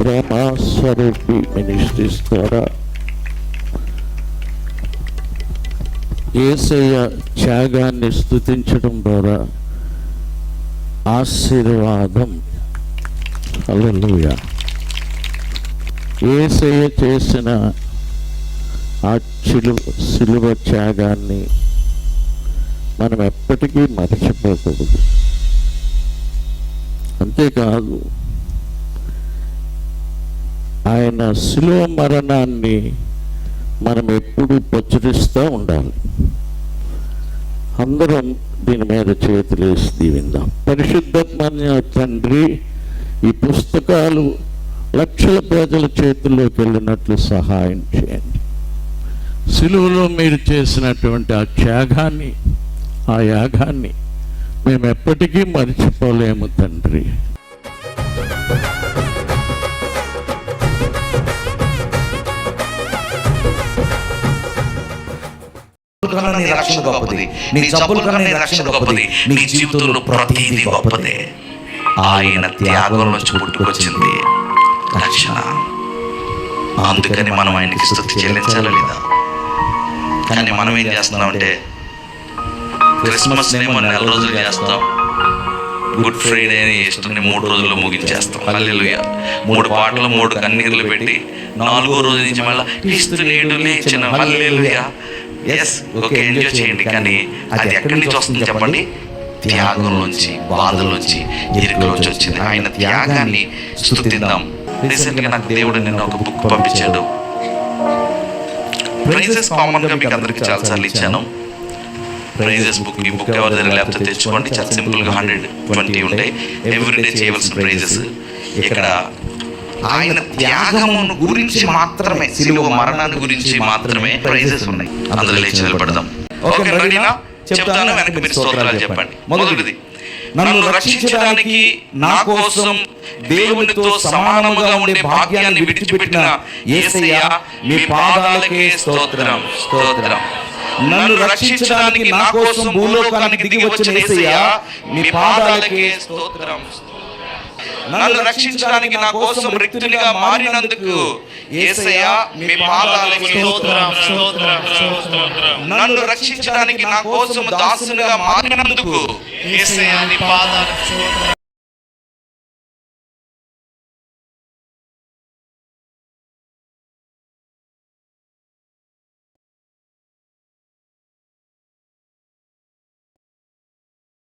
ప్రేమ స్వరూపి మినిస్ట్రీస్ ద్వారా యేసయ్య త్యాగాన్ని స్తుతించడం ద్వారా ఆశీర్వాదం. హల్లెలూయా. యేసయ్య చేసిన ఆ సిలువ త్యాగాన్ని మనం ఎప్పటికీ మర్చిపోకూడదు. అంతేకాదు, ఆయన సిలువ మరణాన్ని మనం ఎప్పుడు ప్రచురిస్తూ ఉండాలి. అందరం దీని మీద చేతులేసి దీవిందాం. పరిశుద్ధాత్మ తండ్రి, ఈ పుస్తకాలు లక్షల ప్రజల చేతుల్లోకి వెళ్ళినట్లు సహాయం చేయండి. సిలువలో మీరు చేసినటువంటి ఆ త్యాగాన్ని, ఆ యాగాన్ని మేము ఎప్పటికీ మర్చిపోలేము తండ్రి. నీ రక్షణ గొప్పది, నీ జబ్బుల కన్నా నీ రక్షణ గొప్పది, నీ జీవితంలో ప్రతిదీ గొప్పదే. ఆయన త్యాగం నుంచి పుట్టుకొచ్చింది రక్షణ. అందుకని మనం ఆయనకి స్తుతి చెల్లించాలి లేదా? కానీ మనం ఏం చేస్తున్నామంటే క్రిస్మస్ నేమో 4 రోజులు చేస్తాం, గుడ్ ఫ్రైడే అని ఈస్టర్ని 3 రోజుల్లో ముగించేస్తాం. హల్లెలూయా. 3 పాటలు 3 కన్నీర్లు పెట్టి 4వ రోజు నుంచి మళ్ళీ క్రీస్తు నేడు లేచిన. హల్లెలూయా. ఎస్, ఓకే, ఎంజాయ్ చేయండి. కానీ అది ఎక్కడి నుంచి వస్తుంది చెప్పండి? త్యాగం నుంచి, బాధల నుంచి, ఇరుకులోంచి వచ్చింది. ఆయన త్యాగాన్ని స్తుతిద్దాం. రీసెంట్గా నాకు దేవుడు నిన్న ఒక బుక్ పంపించాడు. ప్రైజెస్ కామన్గా మీకు అందరికి చాలాసార్లు ఇచ్చాను. ప్రైజెస్ బుక్, ఈ బుక్ ఎవరి దగ్గర లేకపోతే తెచ్చుకోండి. చాలా సింపుల్గా 120 ఉంటాయి. ఎవ్రీడే చేయవలసిన ప్రైజెస్. ఇక్కడ ఆయన త్యాగమును గురించి మాత్రమే, సిలువ మరణాన్ని గురించి మాత్రమే ప్రైజెస్ ఉన్నాయి. అందులో లేచి నిలబడదాం. ఓకే, రెడీనా? చెప్తాను, వెనక మీరు స్తోత్రాలు చెప్పండి. మొదటిది, నన్ను రక్షించడానికి నా కోసం దేవునితో సమానముగా ఉండే భాగ్యాన్ని విడిచిపెట్టిన యేసయ్య, మీ పాదాలకే స్తోత్రం, స్తోత్రం. నన్ను రక్షించడానికి నా కోసం భూలోకానికి దిగి వచ్చిన యేసయ్య, మీ పాదాలకే స్తోత్రం. నన్ను రక్షించడానికి నా కోసం రిక్తునిగా మారినందుకు యేసయ్య, మీ పాదాలకే స్తోత్రం, స్తోత్రం, స్తోత్రం. నన్ను రక్షించడానికి నా కోసం దాసునిగా మారినందుకు యేసయ్య, మీ పాదాలకే స్తోత్రం.